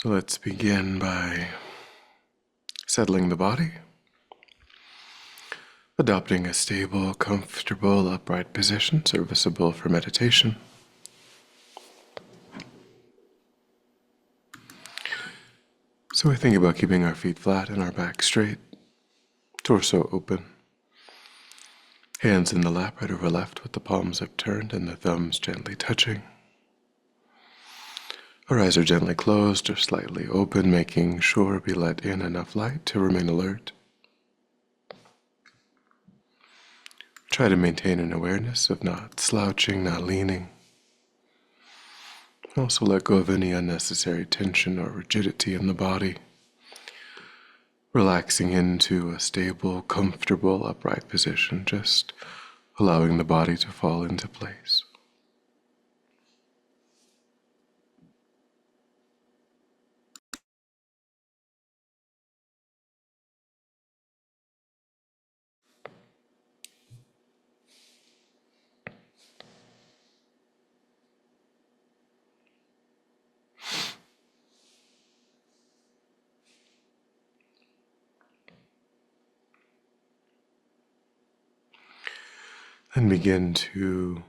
So let's begin by settling the body, adopting a stable, comfortable, upright position serviceable for meditation. So we think about keeping our feet flat and our back straight, torso open, hands in the lap right over left with the palms upturned and the thumbs gently touching. Our eyes are gently closed or slightly open, making sure we let in enough light to remain alert. Try to maintain an awareness of not slouching, not leaning. Also let go of any unnecessary tension or rigidity in the body, relaxing into a stable, comfortable, upright position, just allowing the body to fall into place. And begin to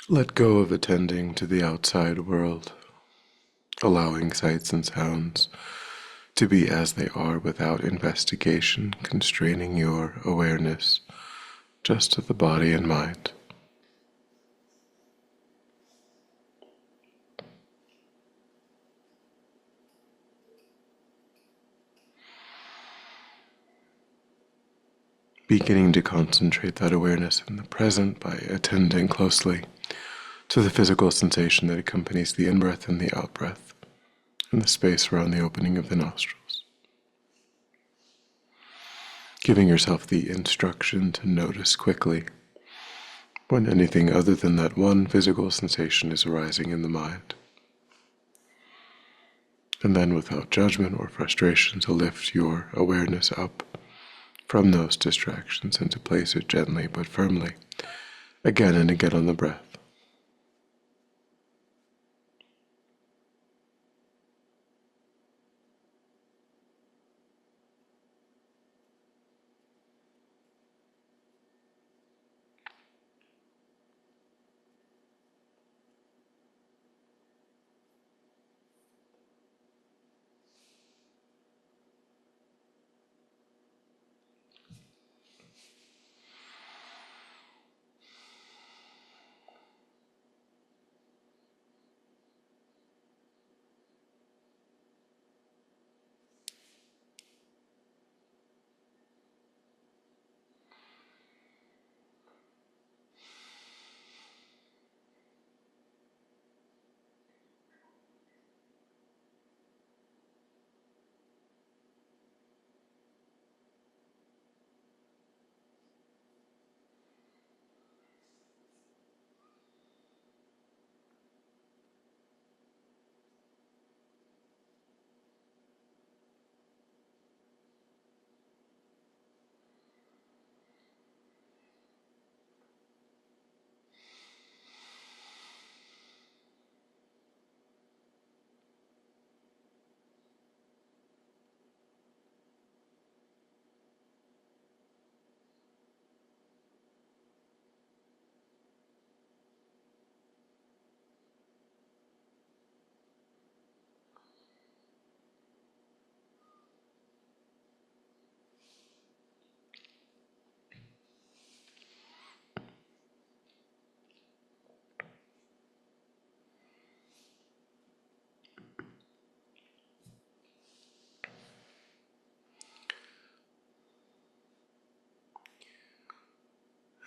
let go of attending to the outside world, allowing sights and sounds to be as they are without investigation, constraining your awareness just to the body and mind. Beginning to concentrate that awareness in the present by attending closely to the physical sensation that accompanies the in-breath and the out-breath, and the space around the opening of the nostrils. Giving yourself the instruction to notice quickly when anything other than that one physical sensation is arising in the mind. And then without judgment or frustration to lift your awareness up from those distractions and to place it gently but firmly again and again on the breath.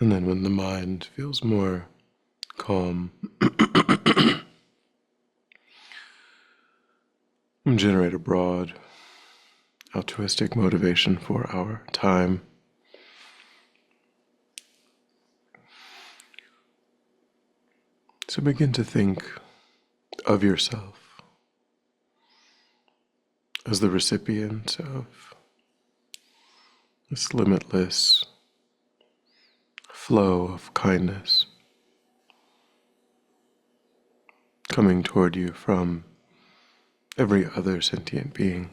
And then when the mind feels more calm, generate a broad, altruistic motivation for our time. So begin to think of yourself as the recipient of this limitless flow of kindness, coming toward you from every other sentient being.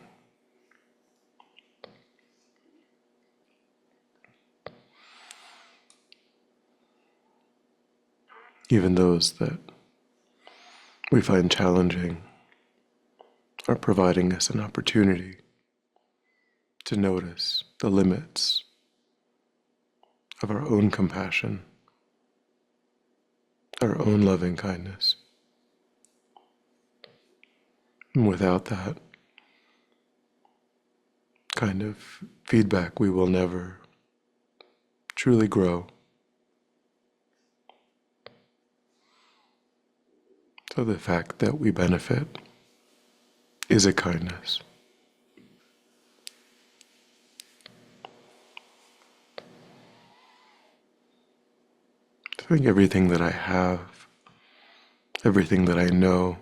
Even those that we find challenging are providing us an opportunity to notice the limits of our own compassion, our own loving kindness. And without that kind of feedback, we will never truly grow. So the fact that we benefit is a kindness. I think everything that I have, everything that I know,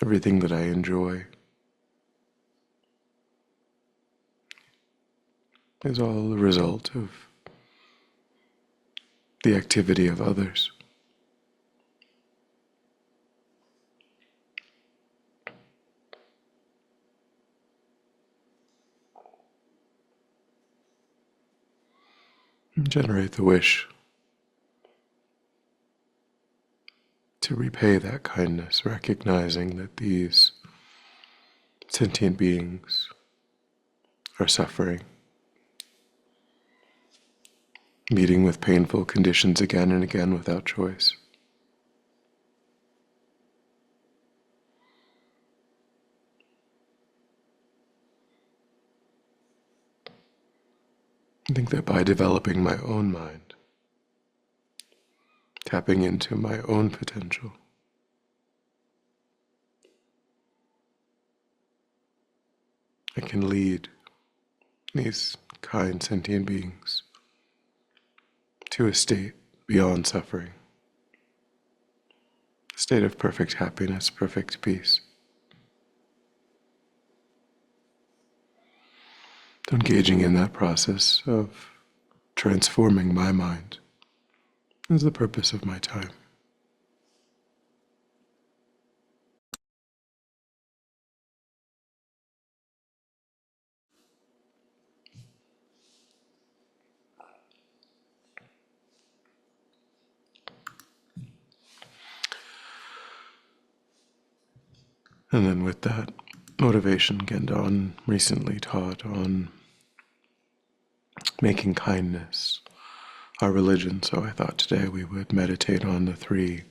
everything that I enjoy is all a result of the activity of others. And generate the wish to repay that kindness, recognizing that these sentient beings are suffering, meeting with painful conditions again and again without choice. I think that by developing my own mind, tapping into my own potential, I can lead these kind sentient beings to a state beyond suffering, a state of perfect happiness, perfect peace. So engaging in that process of transforming my mind is the purpose of my time. And then with that motivation, Gendon recently taught on making kindness our religion, so I thought today we would meditate on the three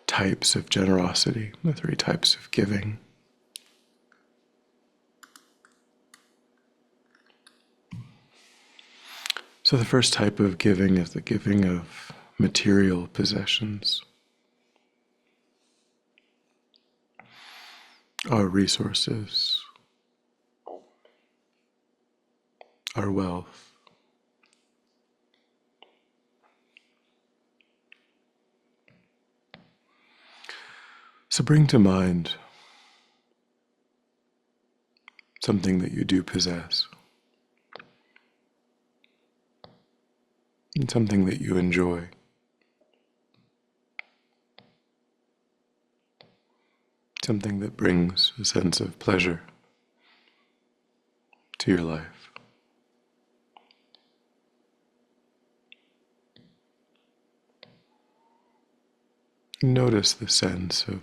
types of generosity, the three types of giving. So the first type of giving is the giving of material possessions, our resources, our wealth. So bring to mind something that you do possess, and something that you enjoy, something that brings a sense of pleasure to your life. Notice the sense of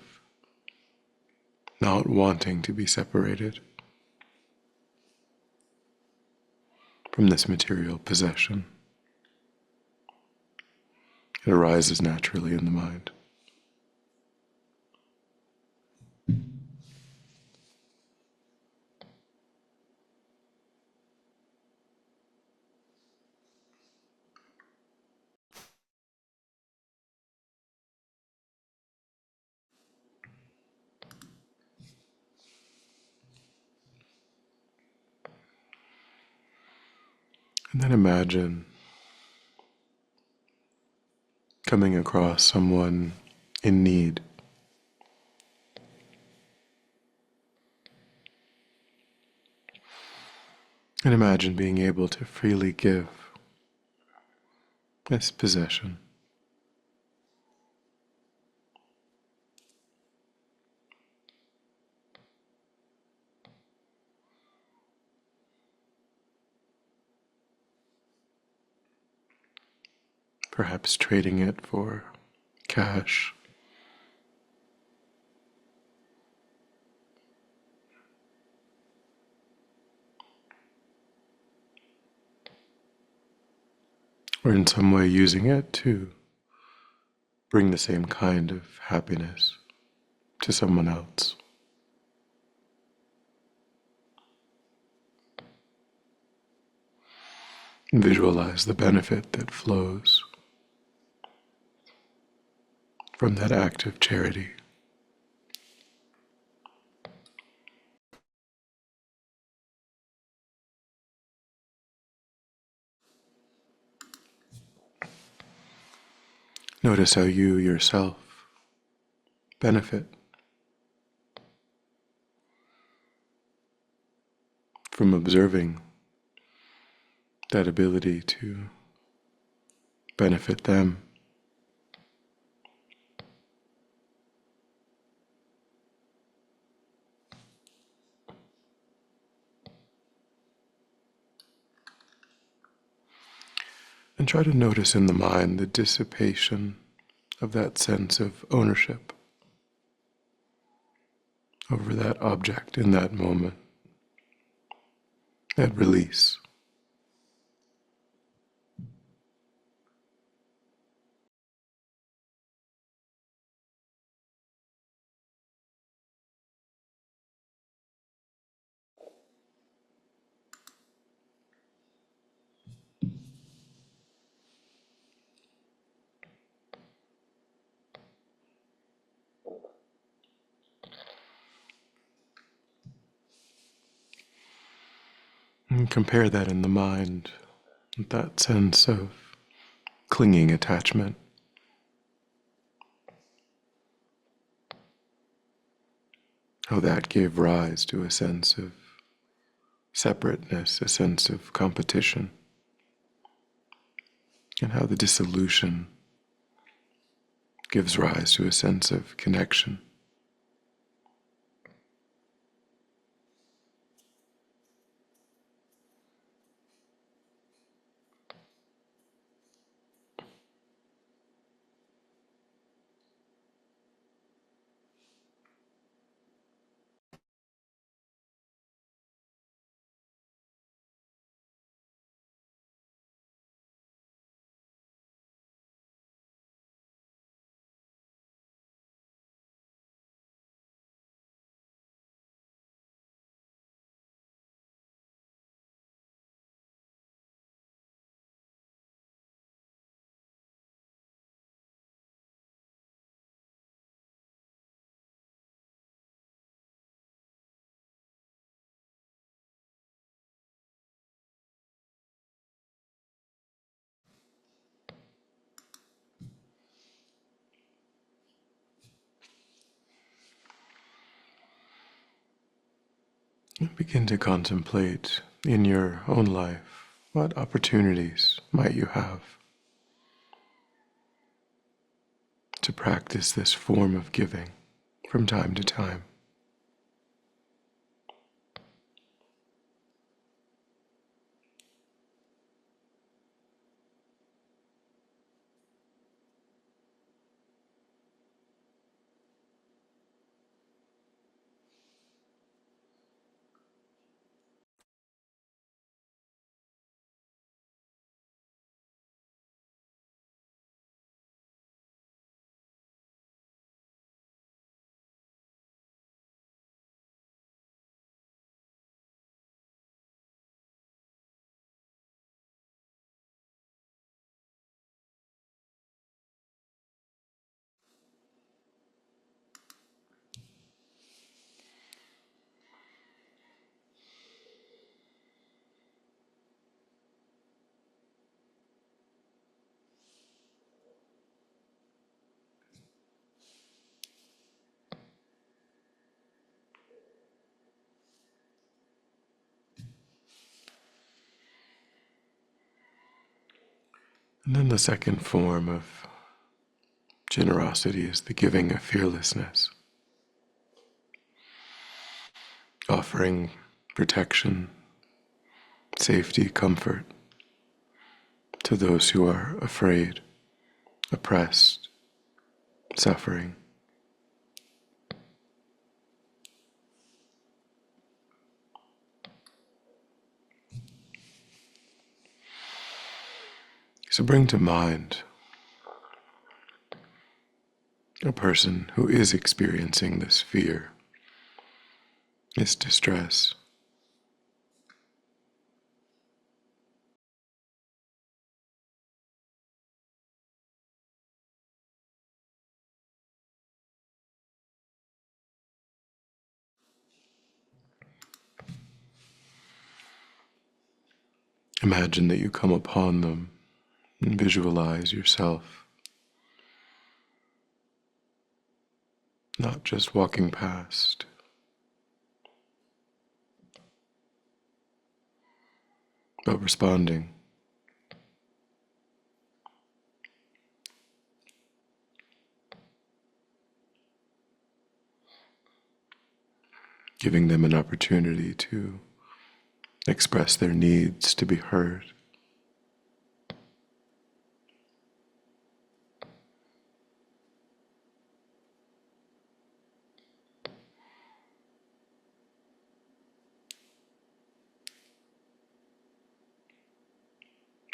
not wanting to be separated from this material possession. It arises naturally in the mind. And then imagine coming across someone in need. And imagine being able to freely give this possession. perhaps trading it for cash. Or in some way using it to bring the same kind of happiness to someone else. And visualize the benefit that flows from that act of charity. Notice how you yourself benefit from observing that ability to benefit them. And try to notice in the mind the dissipation of that sense of ownership over that object in that moment, that release. And compare that in the mind with that sense of clinging attachment. How that gave rise to a sense of separateness, a sense of competition, and how the dissolution gives rise to a sense of connection. And begin to contemplate in your own life what opportunities might you have to practice this form of giving from time to time. And then the second form of generosity is the giving of fearlessness, offering protection, safety, comfort to those who are afraid oppressed, suffering. So bring to mind a person who is experiencing this fear, this distress. Imagine that you come upon them and visualize yourself not just walking past, but responding, giving them an opportunity to express their needs to be heard.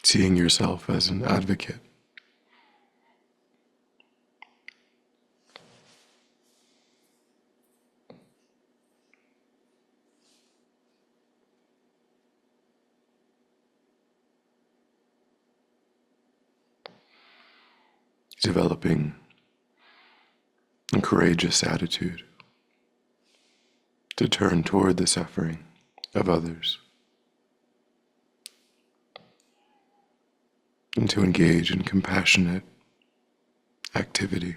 Seeing yourself as an advocate, developing a courageous attitude to turn toward the suffering of others and to engage in compassionate activity.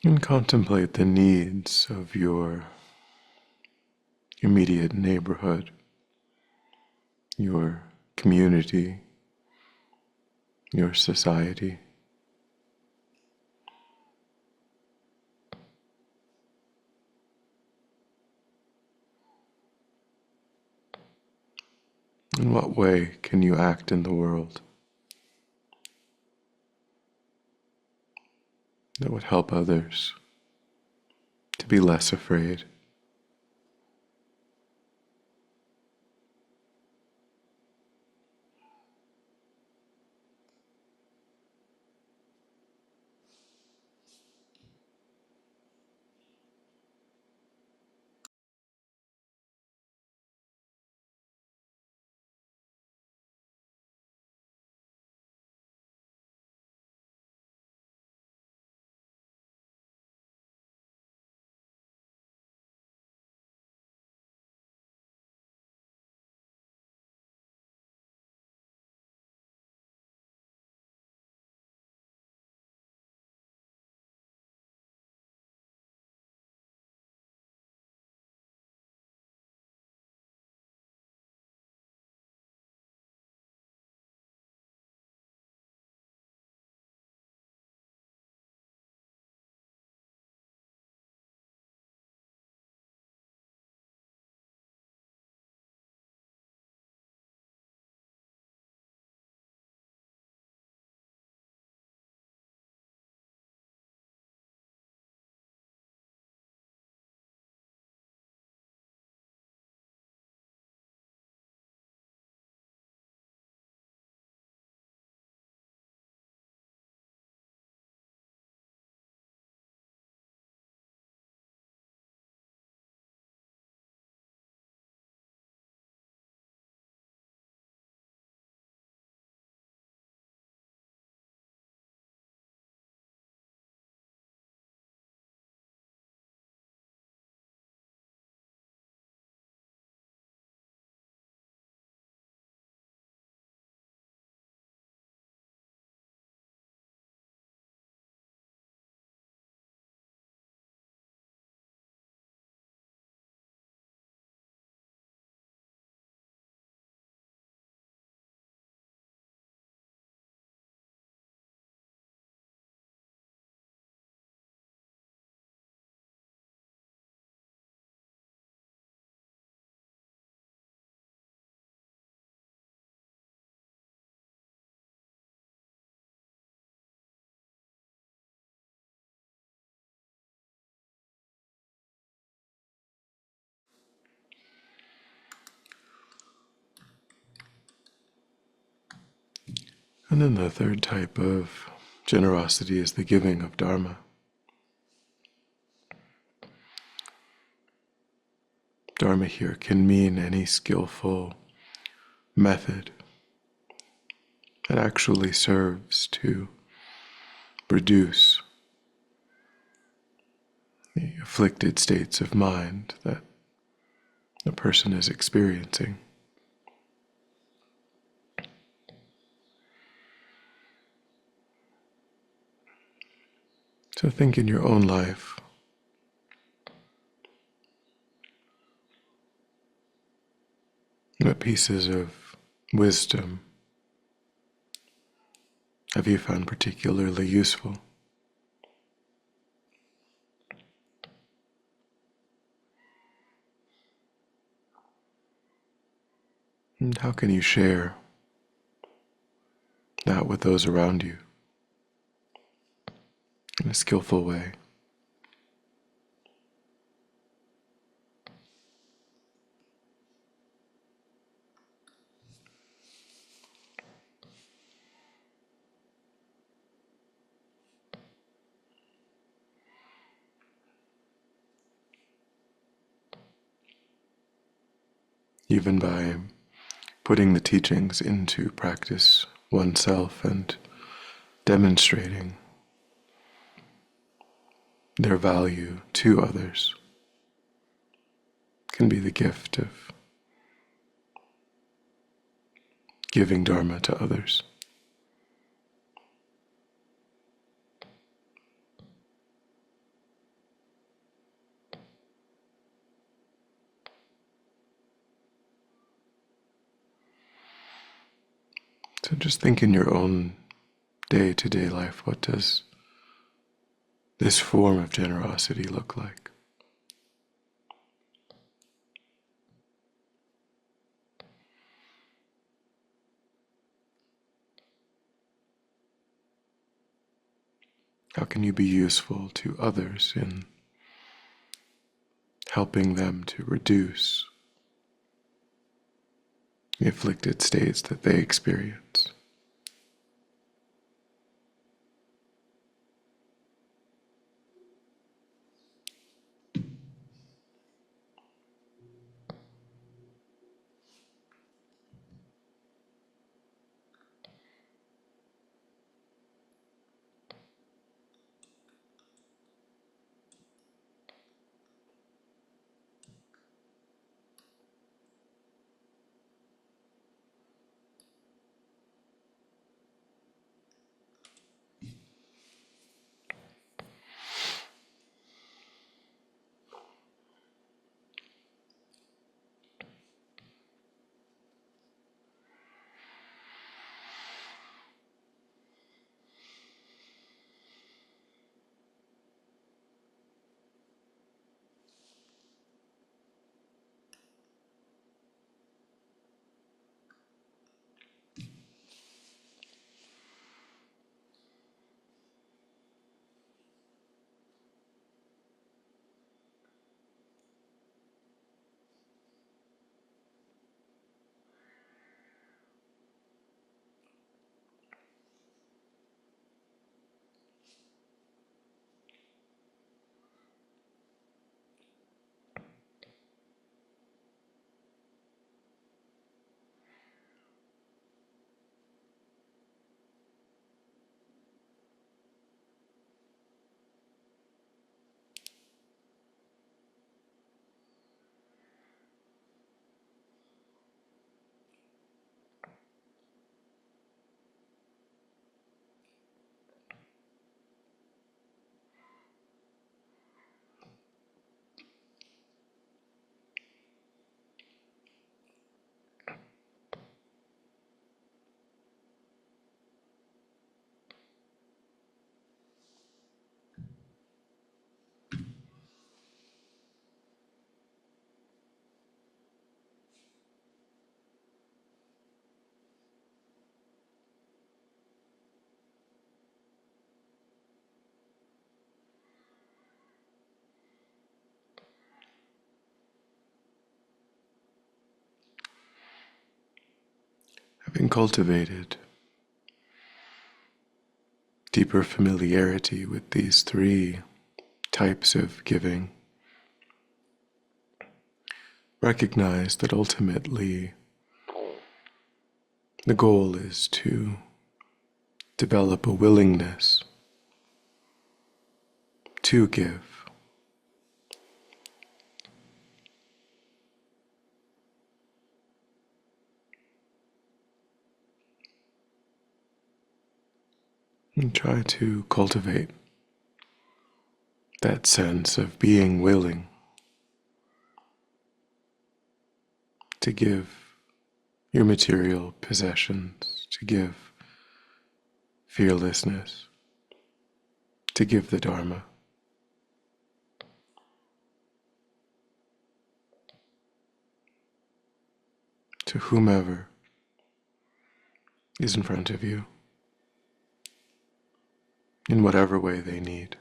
And contemplate the needs of your immediate neighborhood, your community, your society. In what way can you act in the world that would help others to be less afraid? And then the third type of generosity is the giving of Dharma. Dharma here can mean any skillful method that actually serves to reduce the afflicted states of mind that a person is experiencing. So think in your own life, what pieces of wisdom have you found particularly useful? And how can you share that with those around you in a skillful way? Even by putting the teachings into practice oneself and demonstrating their value to others can be the gift of giving Dharma to others. So just think in your own day-to-day life, what does this form of generosity look like? How can you be useful to others in helping them to reduce the afflicted states that they experience? Having cultivated deeper familiarity with these three types of giving, recognize that ultimately the goal is to develop a willingness to give. And try to cultivate that sense of being willing to give your material possessions, to give fearlessness, to give the Dharma, to whomever is in front of you, in whatever way they need.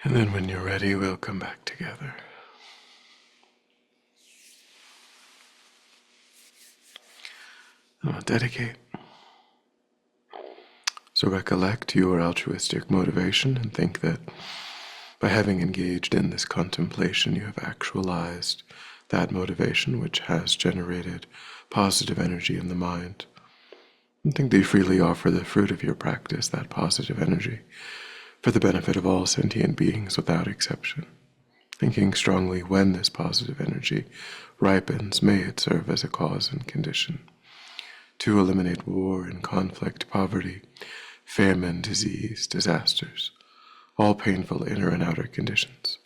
And then when you're ready, we'll come back together. Dedicate. So recollect your altruistic motivation and think that by having engaged in this contemplation, you have actualized that motivation which has generated positive energy in the mind. And think that you freely offer the fruit of your practice, that positive energy, for the benefit of all sentient beings without exception. Thinking strongly, when this positive energy ripens, may it serve as a cause and condition to eliminate war and conflict, poverty, famine, disease, disasters, all painful inner and outer conditions.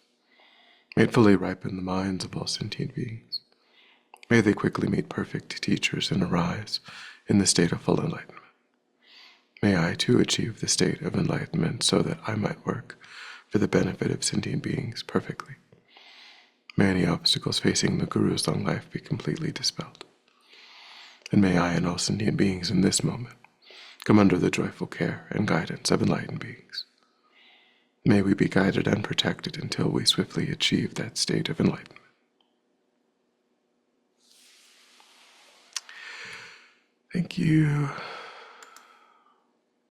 May it fully ripen the minds of all sentient beings. May they quickly meet perfect teachers and arise in the state of full enlightenment. May I too achieve the state of enlightenment so that I might work for the benefit of sentient beings perfectly. May any obstacles facing the Guru's long life be completely dispelled. And may I and all sentient beings in this moment come under the joyful care and guidance of enlightened beings. May we be guided and protected until we swiftly achieve that state of enlightenment. Thank you.